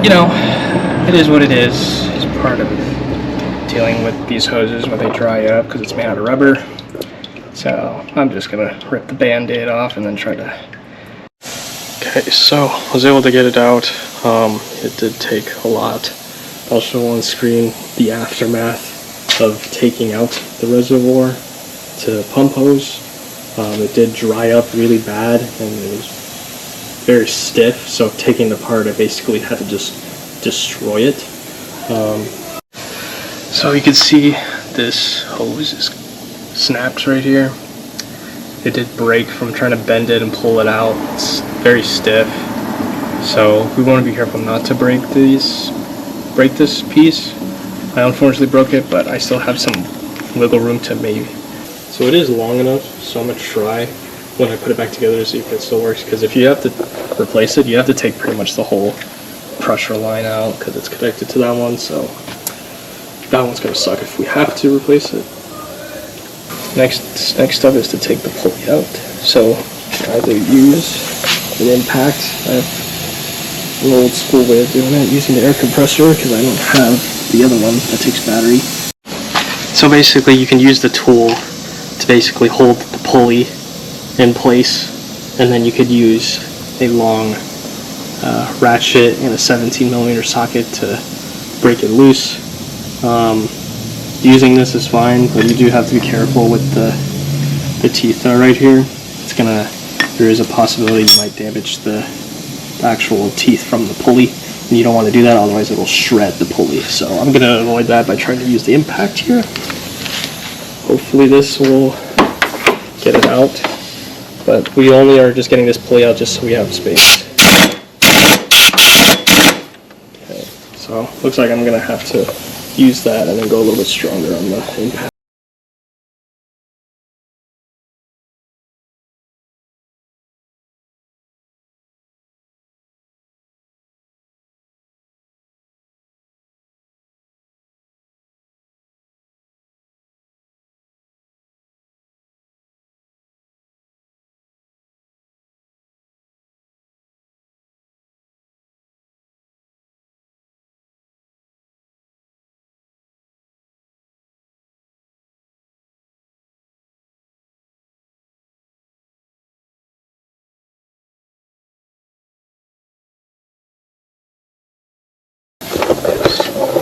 you know, it is what it is. It's part of dealing with these hoses when they dry up, because it's made out of rubber. So I'm just gonna rip the band-aid off and then try to. Okay, so I was able to get it out. It did take a lot. I'll show on screen the aftermath of taking out the reservoir to pump hose. It did dry up really bad and it was very stiff, so taking it apart I basically had to just destroy it. So you can see this hose is snapped right here. It did break from trying to bend it and pull it out. It's very stiff, so we want to be careful not to break this piece. I unfortunately broke it, but I still have some wiggle room to maybe. So it is long enough, so I'm going to try when I put it back together to see if it still works, because if you have to replace it, you have to take pretty much the whole pressure line out because it's connected to that one, so that one's going to suck if we have to replace it. Next up is to take the pulley out. So either use an impact. I have an old school way of doing it, using the air compressor because I don't have the other one that takes battery. So basically you can use the tool to basically hold the pulley in place, and then you could use a long ratchet and a 17mm socket to break it loose. Using this is fine, but you do have to be careful with the teeth right here. There is a possibility you might damage the actual teeth from the pulley, and you don't want to do that, otherwise it'll shred the pulley. So I'm going to avoid that by trying to use the impact here. Hopefully this will get it out, but we only are just getting this pulley out just so we have space. Okay, so looks like I'm gonna have to use that and then go a little bit stronger on the impact.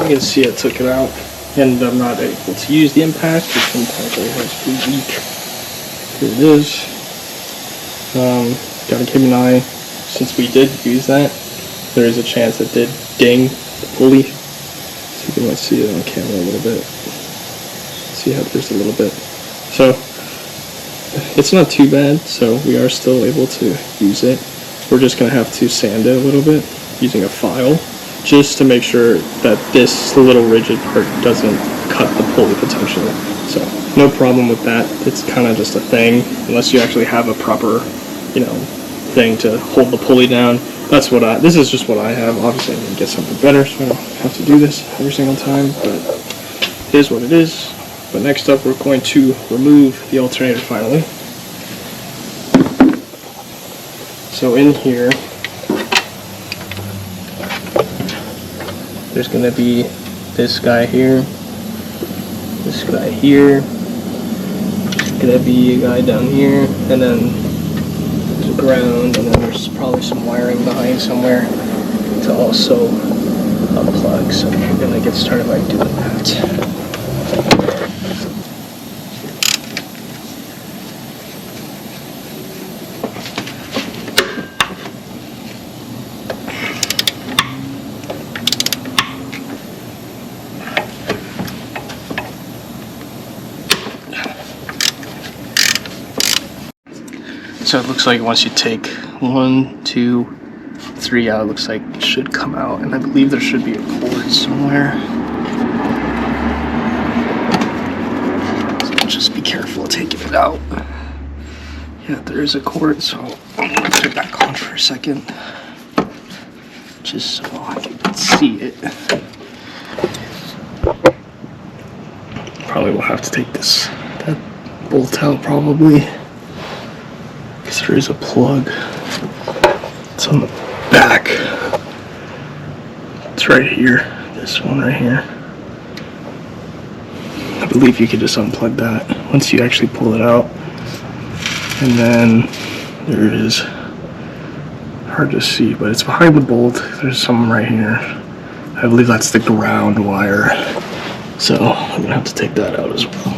You can see I took it out, and I'm not able to use the impact because sometimes it has pretty weak. Here it is. Gotta keep an eye, since we did use that, there is a chance it did ding the pulley. So you can see it on camera a little bit. See how there's a little bit. So it's not too bad, so we are still able to use it. We're just gonna have to sand it a little bit using a file, just to make sure that this little rigid part doesn't cut the pulley potentially. So no problem with that. It's kind of just a thing, unless you actually have a proper, thing to hold the pulley down. This is just what I have. Obviously I'm gonna get something better, so I don't have to do this every single time, but it is what it is. But next up, we're going to remove the alternator finally. So in here, there's going to be this guy here, this guy here, there's going to be a guy down here, and then there's a ground, and then there's probably some wiring behind somewhere to also unplug. So we're going to get started by doing that. So it looks like once you take 1, 2, 3 out, it looks like it should come out, and I believe there should be a cord somewhere. So just be careful taking it out. Yeah, there is a cord, so I'm gonna put it back on for a second, just so I can see it. Probably will have to take that bolt out probably. There is a plug. It's on the back. It's right here. This one right here. I believe you could just unplug that once you actually pull it out. And then there is, hard to see, but it's behind the bolt. There's some right here. I believe that's the ground wire. So I'm gonna have to take that out as well.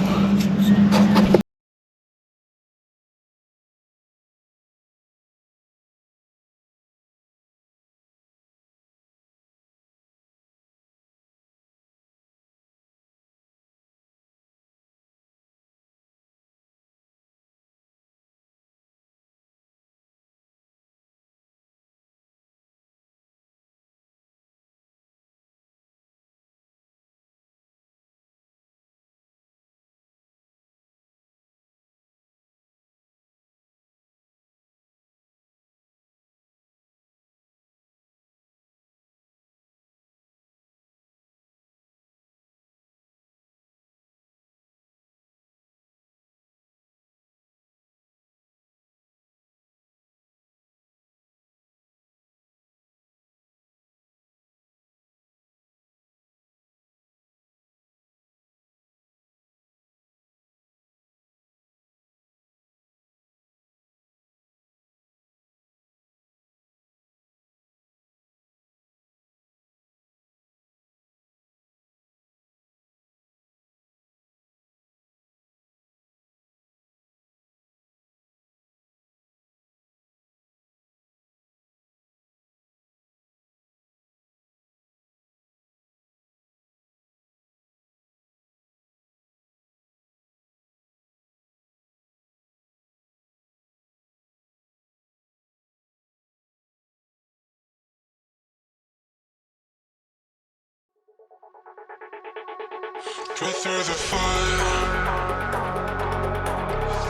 Drift through the fire,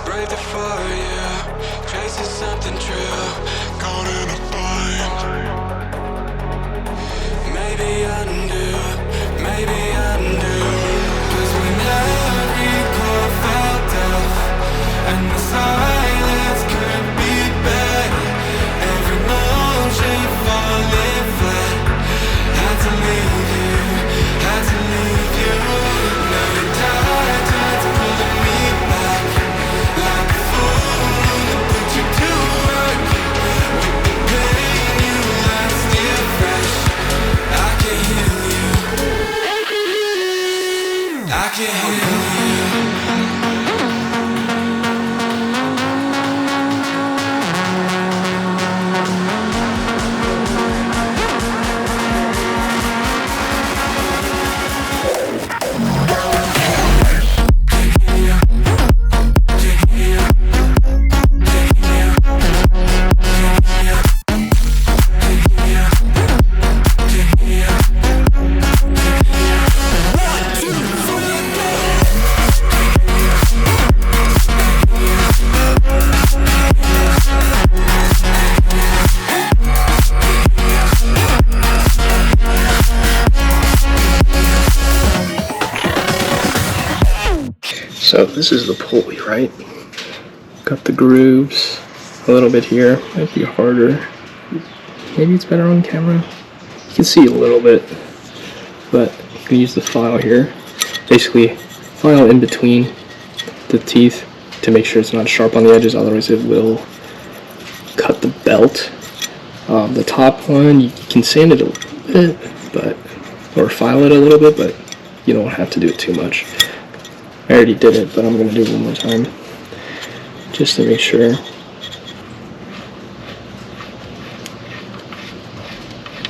break the fire, yeah. Chasing something true, caught in a bind. Maybe undo. 'Cause when every chord felt deaf and the silence could be better, every motion falling flat. Had to leave you. Now you're tired, pulling me back like a fool to put you to work. With the pain you left still fresh, I can heal you. I can heal you. So this is the pulley, right? Got the grooves a little bit here. Might be harder. Maybe it's better on camera. You can see a little bit, but you can use the file here. Basically, file in between the teeth to make sure it's not sharp on the edges. Otherwise, it will cut the belt. The top one, you can sand it a little bit, or file it a little bit, but you don't have to do it too much. I already did it, but I'm going to do it one more time just to make sure.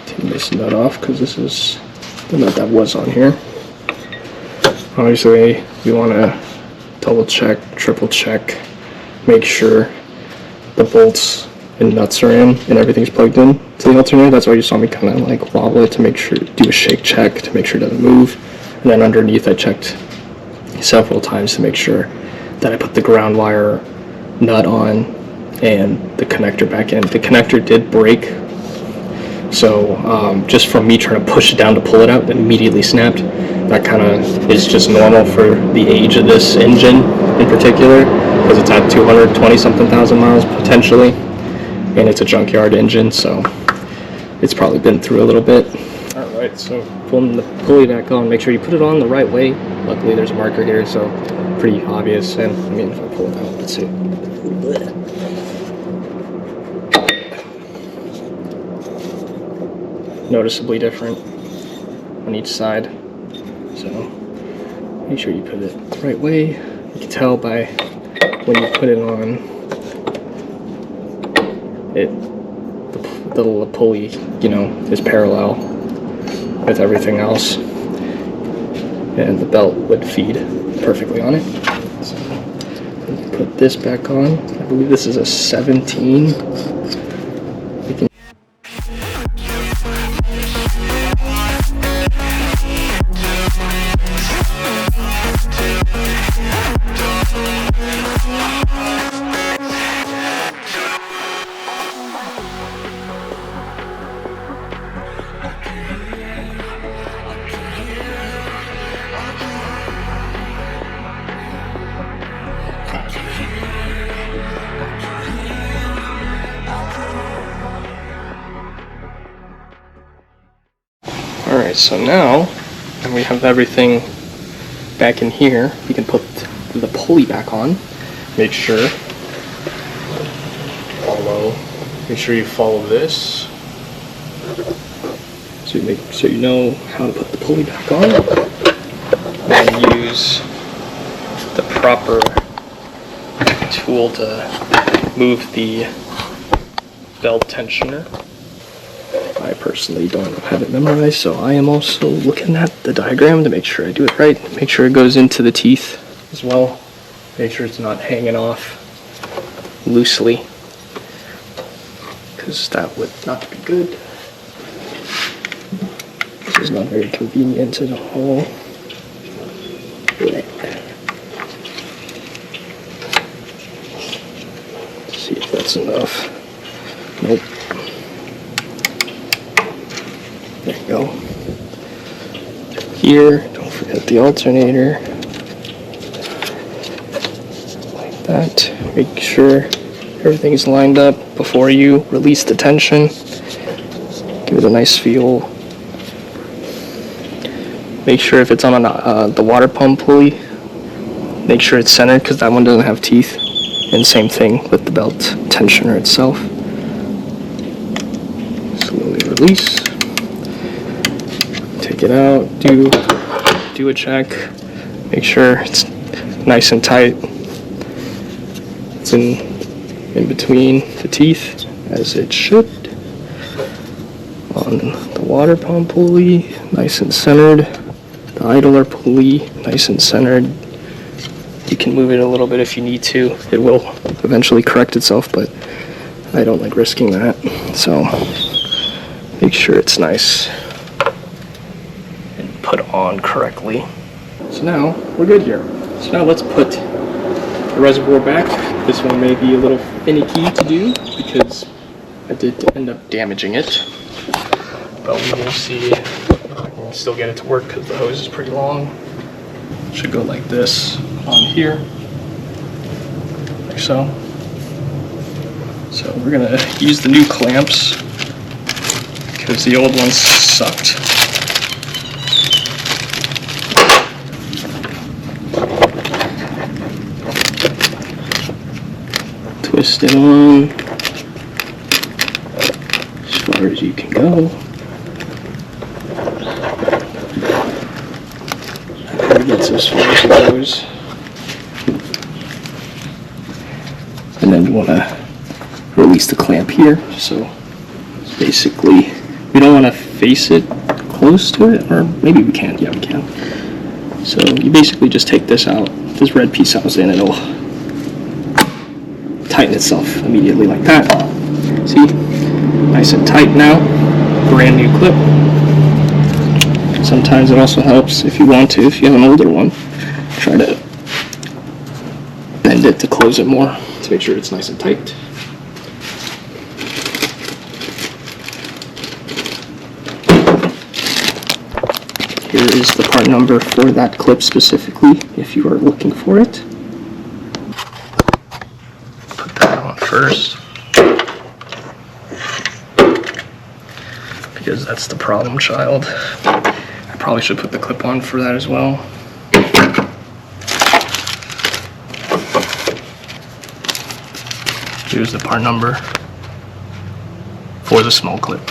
Take this nut off because this is the nut that was on here. Obviously, you want to double check, triple check, make sure the bolts and nuts are in and everything's plugged in to the alternator. That's why you saw me kind of like wobble it to make sure, do a shake check to make sure it doesn't move. And then underneath I checked several times to make sure that I put the ground wire nut on and the connector back in. The connector did break, so just from me trying to push it down to pull it out, it immediately snapped. That kind of is just normal for the age of this engine in particular, because it's at 220 something thousand miles potentially, and it's a junkyard engine, so it's probably been through a little bit. Alright, so pulling the pulley back on, make sure you put it on the right way. Luckily there's a marker here, so pretty obvious. And I mean, if I pull it out, let's see. Noticeably different on each side. So make sure you put it the right way. You can tell by when you put it on, the pulley, you know, is parallel with everything else, and the belt would feed perfectly on it. So put this back on. I believe this is a 17. We can Alright, so now that we have everything back in here, we can put the pulley back on. Make sure you follow this. So you know how to put the pulley back on. And use the proper tool to move the belt tensioner. I personally don't have it memorized, so I am also looking at the diagram to make sure I do it right. Make sure it goes into the teeth as well. Make sure it's not hanging off loosely, because that would not be good. is not very convenient at all. Let's see if that's enough. Nope. There you go. Here, don't forget the alternator. Like that. Make sure everything's lined up before you release the tension. Give it a nice feel. Make sure if it's on the water pump pulley, make sure it's centered because that one doesn't have teeth. And same thing with the belt tensioner itself. Slowly release. Take it out. Do a check. Make sure it's nice and tight. It's in between the teeth as it should. On the water pump pulley, nice and centered. The idler pulley, nice and centered. You can move it a little bit if you need to. It will eventually correct itself, but I don't like risking that. So make sure it's nice and put on correctly. So now we're good here. So now let's put the reservoir back. This one may be a little finicky to do because I did end up damaging it. But we will see if I can still get it to work because the hose is pretty long. It should go like this on here, like so. So we're gonna use the new clamps because the old ones sucked. Twist it on as far as you can go. It gets as far as it goes. And then you want to release the clamp here. So basically, we don't want to face it close to it, or maybe we can. Yeah, we can. So you basically just take this out, this red piece out, and it'll tighten itself immediately like that. See? Nice and tight now. Brand new clip. Sometimes it also helps if you want to, if you have an older one, try to bend it to close it more to make sure it's nice and tight. Here is the part number for that clip specifically, if you are looking for it. Put that on first, because that's the problem child. I probably should put the clip on for that as well. Here's the part number for the small clip.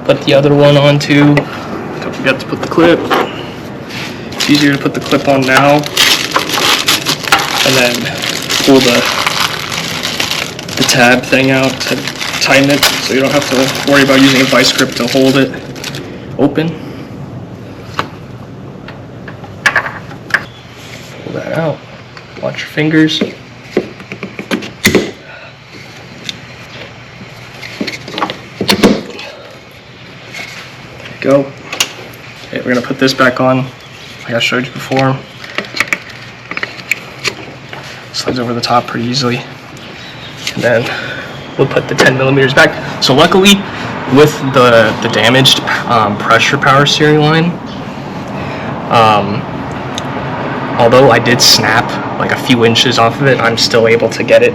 Put the other one on too. Don't forget to put the clip. It's easier to put the clip on now and then pull the tab thing out to tighten it, so you don't have to worry about using a vice grip to hold it open. Pull that out. Watch your fingers. Go. Okay, we're gonna put this back on like I showed you before. Slides over the top pretty easily. And then we'll put the 10 millimeters back. So luckily, with the damaged pressure power steering line, although I did snap like a few inches off of it, I'm still able to get it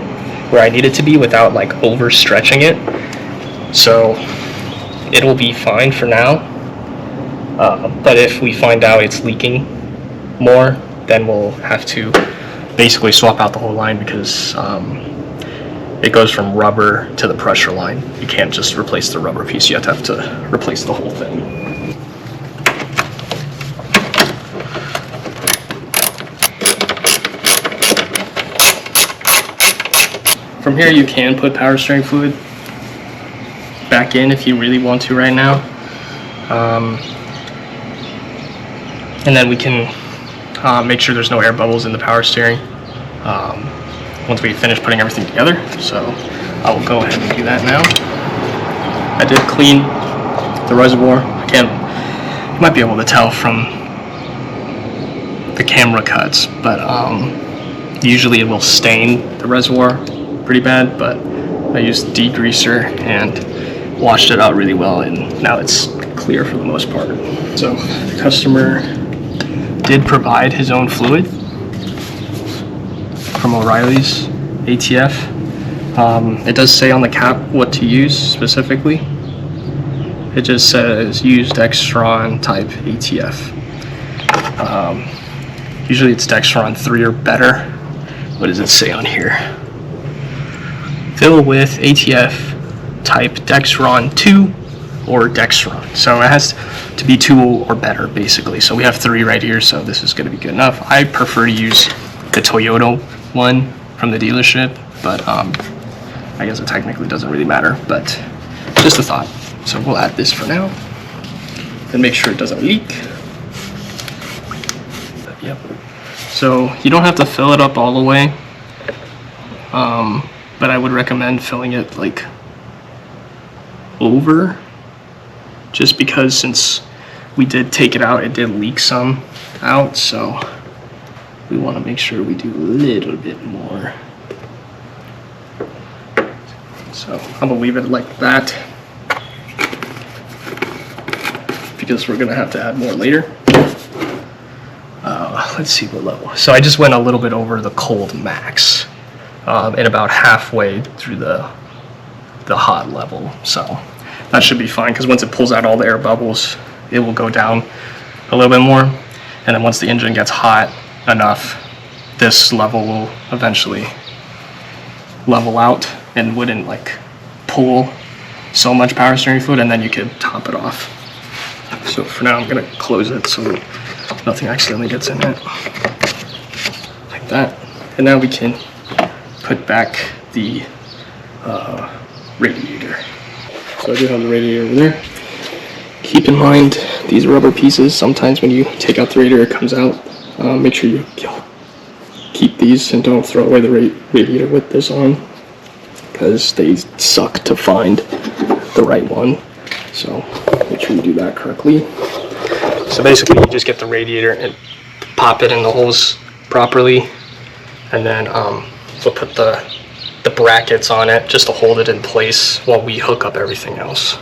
where I need it to be without like overstretching it. So it'll be fine for now. But if we find out it's leaking more, then we'll have to basically swap out the whole line because it goes from rubber to the pressure line. You can't just replace the rubber piece, you have to replace the whole thing. From here you can put power steering fluid back in if you really want to right now. And then we can make sure there's no air bubbles in the power steering. once we finish putting everything together. So I will go ahead and do that now. I did clean the reservoir. You might be able to tell from the camera cuts, but usually it will stain the reservoir pretty bad, but I used degreaser and washed it out really well, and now it's clear for the most part. So the customer did provide his own fluid from O'Reilly's ATF. It does say on the cap what to use specifically. It just says use Dextron type ATF. Usually it's Dextron 3 or better. What does it say on here? Fill with ATF type Dextron 2 or Dextron. So it has to be 2 or better, basically. So we have 3 right here, so this is going to be good enough. I prefer to use the Toyota one from the dealership, but I guess it technically doesn't really matter, but just a thought. So we'll add this for now and make sure it doesn't leak. Yep. So you don't have to fill it up all the way, but I would recommend filling it like over, just because since we did take it out, it did leak some out, so we want to make sure we do a little bit more. So I'm gonna leave it like that because we're gonna have to add more later. Let's see what level. So I just went a little bit over the cold max and about halfway through the hot level. So that should be fine, because once it pulls out all the air bubbles, it will go down a little bit more. And then once the engine gets hot enough, this level will eventually level out and wouldn't like pull so much power steering fluid, and then you could top it off. So for now I'm gonna close it so nothing accidentally gets in it, like that. And now we can put back the radiator. So I do have the radiator over there. Keep in mind these rubber pieces, sometimes when you take out the radiator, it comes out. Make sure you keep these and don't throw away the radiator with this on, because they suck to find the right one. So make sure you do that correctly. So basically you just get the radiator and pop it in the holes properly, and then we'll put the brackets on it just to hold it in place while we hook up everything else.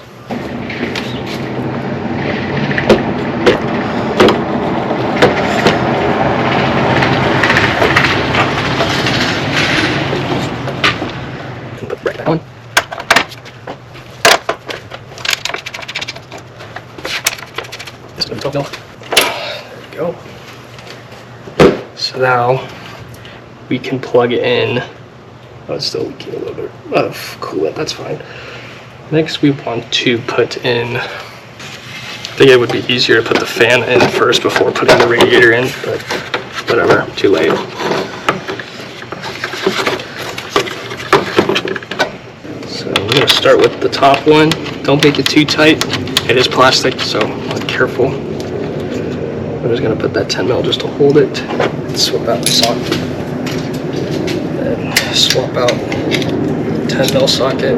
Put the bracket on. There we go. So now we can plug it in. Oh, it's still leaking a little bit of coolant, that's fine. Next we want to put in, I think it would be easier to put the fan in first before putting the radiator in, but whatever, too late. So we're going to start with the top one. Don't make it too tight. It is plastic, so be careful. I'm just going to put that 10 mil just to hold it. Swap out the socket. And swap out 10 mil socket.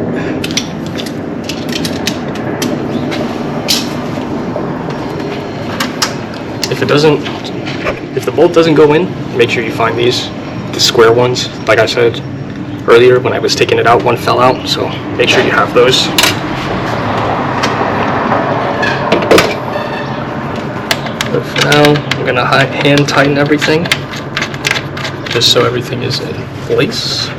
If the bolt doesn't go in, make sure you find the square ones. Like I said earlier, when I was taking it out, one fell out, so make sure you have those. But for now, I'm gonna hand tighten everything, just so everything is in place.